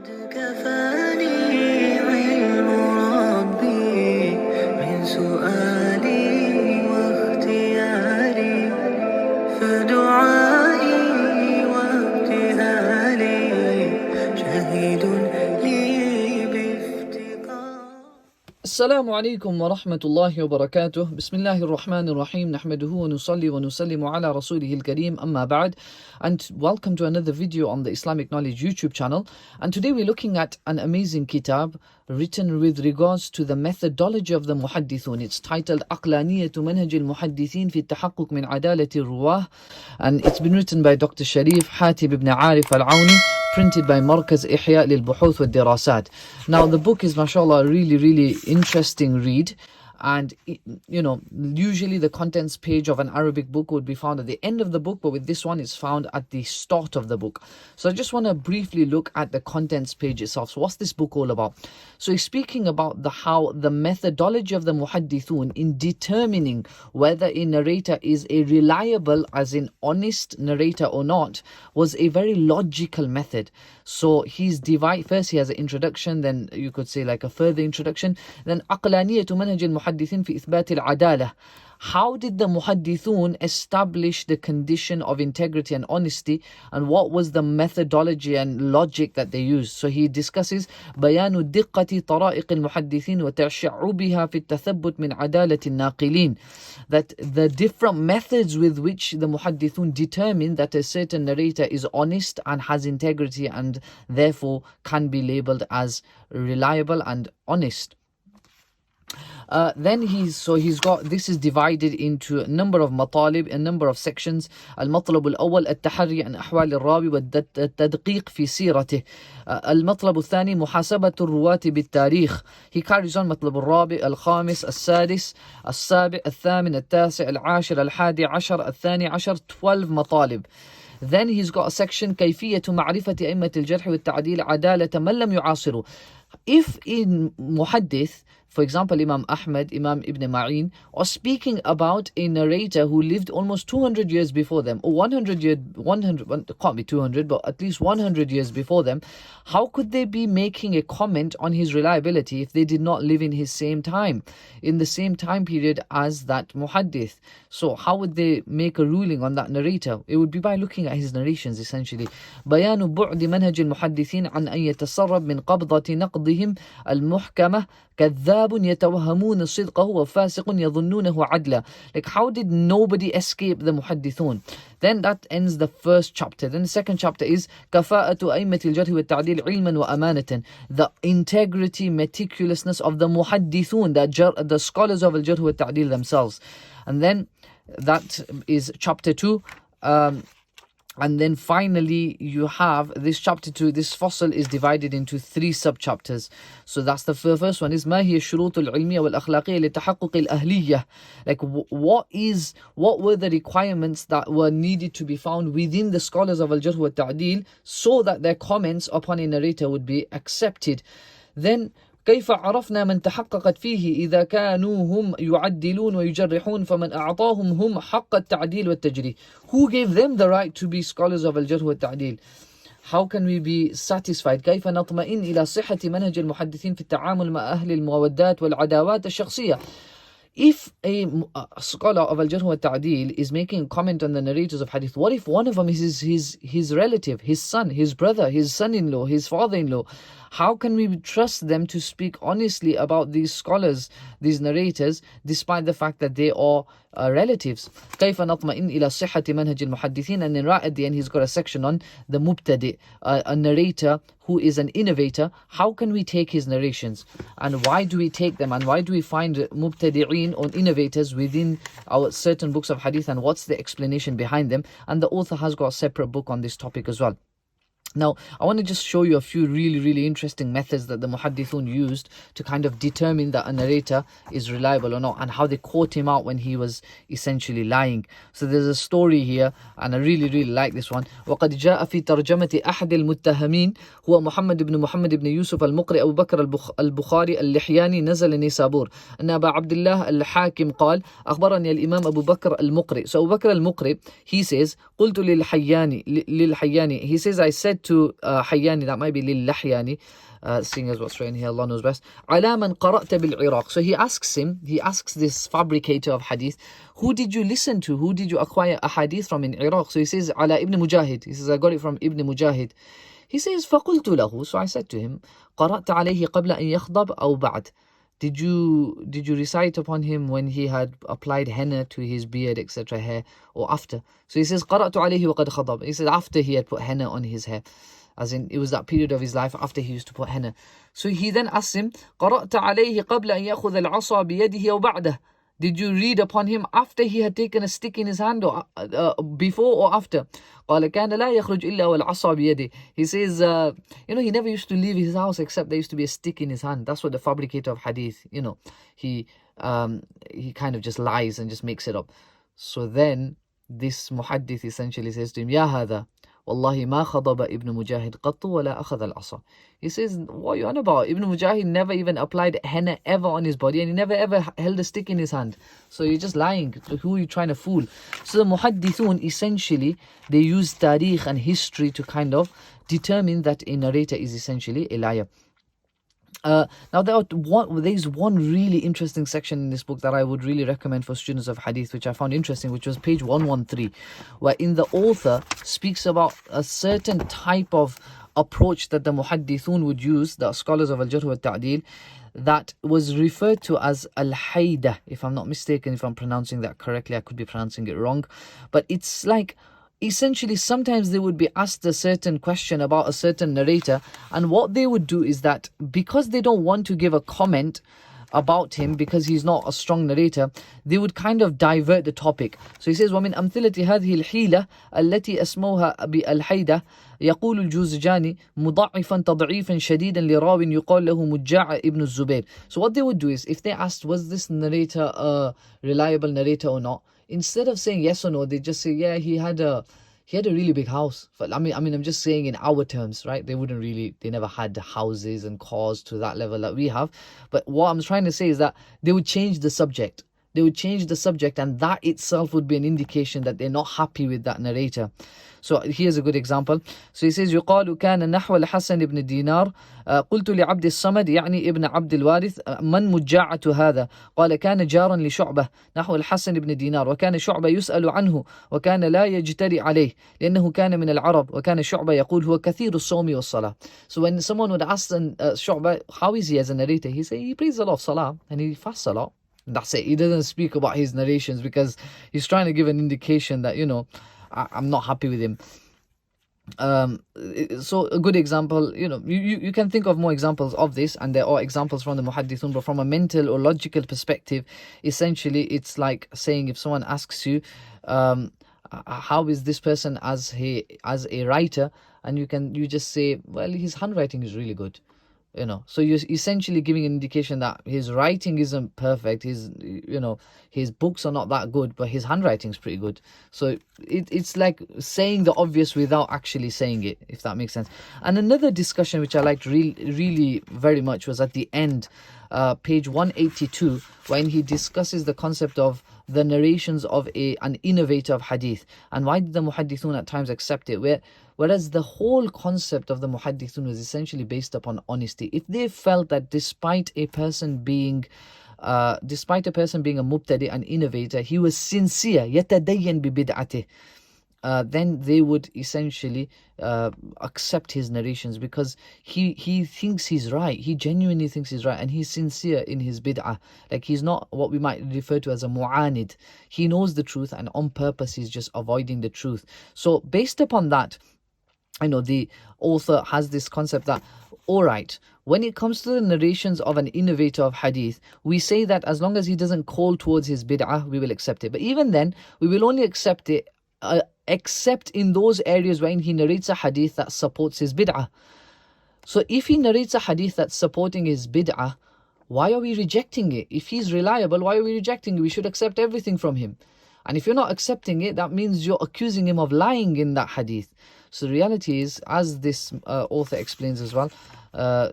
كفاني علم ربي من سؤالي واختياري فدعائي وابتهالي شهيد لي بافتقار. السلام عليكم ورحمة الله وبركاته. بسم الله الرحمن الرحيم. نحمده ونصلي ونسلم على رسوله الكريم. أما بعد. And welcome to another video on the Islamic Knowledge YouTube channel. And today we're looking at an amazing kitab written with regards to the methodology of the Muhaddithun. It's titled Aqlaniyyah Manhaj al-Muhaddithin fi التحقق من عدالة الرواه. And it's been written by Dr. Sharif, Hatim ibn Arif al-Auni, printed by Markaz Ihya lil-Buhuth wal-Dirasat. Now the book is, mashallah, a really interesting read. And you know, usually the contents page of an Arabic book would be found at the end of the book, but with this one it's found at the start of the book. So I just want to briefly look at the contents page itself. So what's this book all about? So he's speaking about how the methodology of the Muhaddithun in determining whether a narrator is a reliable, as in honest narrator or not, was a very logical method. So he's first he has an introduction, then you could say like a further introduction, then Aqlaniyyah Manhaj al-Muhaddithin fi ithbat al-Adalah. How did the Muhaddithun establish the condition of integrity and honesty, and what was the methodology and logic that they used? So he discusses بيان دقة طرائق المحدثين وتشعبها في التثبت من عدالة الناقلين, that the different methods with which the Muhaddithun determine that a certain narrator is honest and has integrity and therefore can be labeled as reliable and honest. Then he's got, this is divided into a number of matalib, a number of sections. المطلب الأول التحري عن أحوال الراوي والتدقيق في سيرته. المطلب الثاني محاسبة الرواة بالتاريخ. He carries on مطلب الرابع الخامس السادس السابع الثامن التاسع العاشر الحادي عشر الثاني عشر 12 مطالب. Then he's got a section كيفية معرفة أئمة الجرح والتعديل عدالة من لم يعاصروا. If in muhaddith, for example, Imam Ahmad, Imam Ibn Ma'in, are speaking about a narrator who lived almost 200 years before them, or 100 years, it can't be 200, but at least 100 years before them, how could they be making a comment on his reliability if they did not live in his same time, in the same time period as that muhaddith? So how would they make a ruling on that narrator? It would be by looking at his narrations, essentially. بيان بعد منهج المحدثين عن أن يتسرب من قبضة نقدهم المحكمة كذاب يتوهمون صدقه وفاسق يظنونه عدلا. Like, how did nobody escape the muhaddithun? Then that ends the first chapter. Then the second chapter is كفاءة أئمة الجرح والتعديل علما وأمانة, the integrity, meticulousness of the muhaddithun, the scholars of al-jarh wa ta'dil themselves. And then that is chapter 2. And then finally you have this chapter 2, this fasl is divided into 3 sub-chapters. So that's the first one is ما هي الشروط العلمية والأخلاقية لتحقق الأهلية. Like, what were the requirements that were needed to be found within the scholars of al-jarh wa ta'dil so that their comments upon a narrator would be accepted. Then كيف عرفنا من تحققت فيه إذا كانوا هم يعدلون ويجرحون فمن أعطاهم هم حق التعديل والتجريح. Who gave them the right to be scholars of al-jarh wa ta'dil? How can we be satisfied? كيف نطمئن إلى صحة منهج المحدثين في التعامل مع أهل المودات والعداوات الشخصية? If a scholar of al-jarh wa ta'dil is making a comment on the narrators of hadith, what if one of them is his relative, his son, his brother, his son-in-law, his father-in-law? How can we trust them to speak honestly about these scholars, these narrators, despite the fact that they are relatives? كيف نطمئن إلى صحة منهج المحدثين. And then right at the end he's got a section on the mubtadi, a narrator who is an innovator. How can we take his narrations, and why do we take them, and why do we find mubtadi'een or innovators within our certain books of hadith, and what's the explanation behind them? And the author has got a separate book on this topic as well. Now, I want to just show you a few really interesting methods that the Muhaddithun used to kind of determine that a narrator is reliable or not, and how they caught him out when he was essentially lying. So there's a story here, and I really like this one. وقد جاء في ترجمة أحد المتهمين هو محمد بن يوسف المقري أبو بكر البخاري اللحياني نزل نيسابور أن أبا عبد الله الحاكم قال أخبرني الإمام أبو بكر المقري. So Abu Bakr al-Muqri, he says, قلت للحياني, he says, I said to Hayyani, that might be Lillahyani, seeing as what's written here, Allah knows best. عَلَى مَنْ قَرَأْتَ بِالْعِرَاقِ. So he asks this fabricator of hadith, who did you listen to? Who did you acquire a hadith from in Iraq? So he says, Ala ibn Mujahid. He says, I got it from Ibn Mujahid. He says, فَقُلْتُ لَهُ. So I said to him, قَرَأْتَ عَلَيْهِ قَبْلَ أَنْ يَخْضَبْ أَوْ بَعْدْ. Did you recite upon him when he had applied henna to his beard, etc., hair, or after? So he says, قَرَأْتُ عَلَيْهِ وَقَدْ خَضَبْ. He says, after he had put henna on his hair. As in, it was that period of his life after he used to put henna. So he then asks him, قَرَأْتَ عَلَيْهِ قَبْلَ أَنْ يَأْخُذَ الْعَصَى بِيَدِهِ أَوْ بَعْدَهِ. Did you read upon him after he had taken a stick in his hand, or before or after? قال كان لا يخرج إلا والعصا بيده. He says, he never used to leave his house except there used to be a stick in his hand. That's what the fabricator of hadith, he kind of just lies and just makes it up. So then this muhaddith essentially says to him, يا هذا والله ما خضب ابن مجاهد قط ولا أخذ العصا. He says, what are you on about? Ibn Mujahid never even applied henna ever on his body, and he never ever held a stick in his hand. So you're just lying. Who are you trying to fool? So the Muhaddithun, essentially, they use tariq and history to kind of determine that a narrator is essentially a liar. Now there's one really interesting section in this book that I would really recommend for students of hadith, which I found interesting, which was page 113, wherein the author speaks about a certain type of approach that the muhaddithun would use, the scholars of al-Jarh wa al-Ta'dil, that was referred to as al-Hayda, if I'm not mistaken, if I'm pronouncing that correctly. I could be pronouncing it wrong, but it's like, essentially, sometimes they would be asked a certain question about a certain narrator, and what they would do is that because they don't want to give a comment about him because he's not a strong narrator, they would kind of divert the topic. So he says, وَمِنْ أَمْثِلَةِ هَذِهِ الْحِيلَةِ الَّتِي أَسْمَوْهَا بِالْحَيْدَةِ يقول الجوزجاني مضاعفا تضعيفا شديدا لراو يقال له مجاع ابن الزبير. So what they would do is, if they asked, was this narrator a reliable narrator or not, instead of saying yes or no, they just say, yeah, he had a really big house. But I mean, I'm just saying in our terms, right? They never had houses and cars to that level that we have. But what I'm trying to say is that they would change the subject. And that itself would be an indication that they're not happy with that narrator. So here's a good example. So he says, يقال كان نحو الحسن بن دينار قلت لعبد الصمد يعني ابن عبد الوارث من مجاعة هذا؟ قال كان جارا لشعبة نحو الحسن بن دينار وكان شعبة يسأل عنه وكان لا يجترئ عليه لأنه كان من العرب وكان شعبة يقول هو كثير الصوم والصلاة. So when someone would ask Shu'bah, how is he as a narrator? He say he prays a lot of salah and he fasts a lot. That's it. He doesn't speak about his narrations because he's trying to give an indication that, I'm not happy with him. So a good example, you can think of more examples of this, and there are examples from the Muhaddithun, but from a mental or logical perspective, essentially it's like saying, if someone asks you, how is this person as a writer, and you just say, well, his handwriting is really good. So you're essentially giving an indication that his writing isn't perfect, his books are not that good, but his handwriting's pretty good. So it's like saying the obvious without actually saying it, if that makes sense. And another discussion which I liked really very much was at the end, page 182, when he discusses the concept of the narrations of an innovator of hadith, and why did the muhaddithun at times accept it, whereas the whole concept of the muhaddithun was essentially based upon honesty. If they felt that despite a person being a mubtadi, an innovator, he was sincere, يتدين ببدعته, then they would essentially accept his narrations because he thinks he's right. He genuinely thinks he's right, and he's sincere in his bid'ah. Like, he's not what we might refer to as a mu'anid. He knows the truth, and on purpose he's just avoiding the truth. So based upon that, the author has this concept that, all right, when it comes to the narrations of an innovator of hadith, we say that as long as he doesn't call towards his bid'ah, we will accept it. But even then, we will only accept it except in those areas where he narrates a hadith that supports his bid'ah. So if he narrates a hadith that's supporting his bid'ah, why are we rejecting it? If he's reliable, why are we rejecting it? We should accept everything from him. And if you're not accepting it, that means you're accusing him of lying in that hadith. So the reality is, as this author explains as well,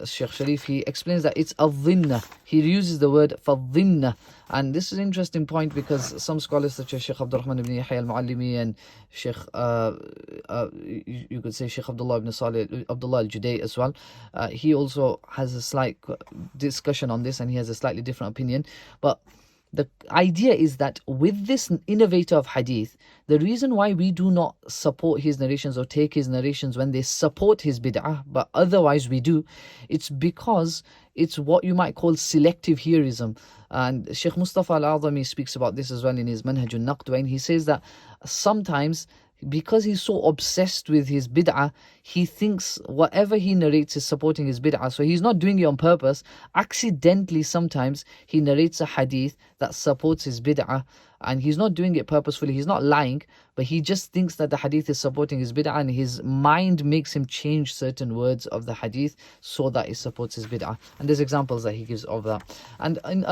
Shaykh Sharif, he explains that it's al-dhinna. He uses the word fadhinna. And this is an interesting point, because some scholars such as Shaykh Abdurrahman ibn Yahya al-Muallimi and Shaykh, you could say Shaykh Abdullah ibn Salih, Abdullah al-Juday as well, he also has a slight discussion on this, and he has a slightly different opinion. But the idea is that with this innovator of hadith, the reason why we do not support his narrations or take his narrations when they support his bid'ah, but otherwise we do, it's because it's what you might call selective hearism. And Shaykh Mustafa al-Azami speaks about this as well in his Manhaj al-Naqd, and he says that sometimes, because he's so obsessed with his bid'ah, he thinks whatever he narrates is supporting his bid'ah. So he's not doing it on purpose. Accidentally, sometimes he narrates a hadith that supports his bid'ah, and he's not doing it purposefully. He's not lying, but he just thinks that the hadith is supporting his bid'ah, and his mind makes him change certain words of the hadith so that it supports his bid'ah. And there's examples that he gives of that. And in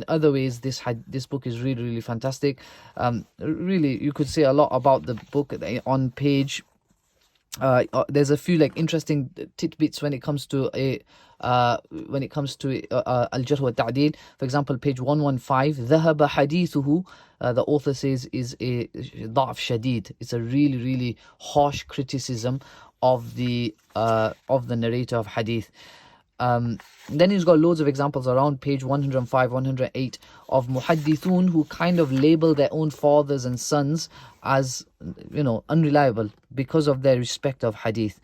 other ways, this book is really, really fantastic. Really, you could say a lot about the book on page. There's a few interesting tidbits when it comes to al-Jarh wa Ta'deel. For example, page 115, ذهب حديثه, the author says, is a ضعف شديد. It's a really, really harsh criticism of the narrator of hadith. Then he's got loads of examples around page 105, 108 of muhaddithun who kind of label their own fathers and sons as unreliable because of their respect of hadith.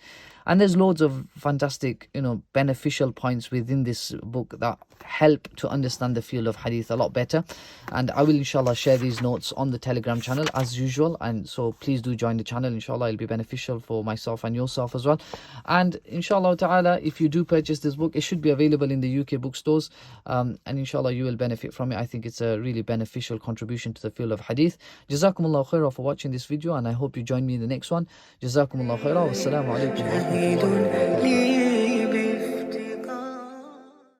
And there's loads of fantastic, beneficial points within this book that help to understand the field of hadith a lot better. And I will inshallah share these notes on the Telegram channel as usual. And so please do join the channel. Inshallah, it'll be beneficial for myself and yourself as well. And inshallah ta'ala, if you do purchase this book, it should be available in the UK bookstores. And inshallah, you will benefit from it. I think it's a really beneficial contribution to the field of hadith. Jazakumullah khairah for watching this video, and I hope you join me in the next one. Jazakumullah khairah. Wassalamu alaikum wa rahmatullahi wa barakatuh.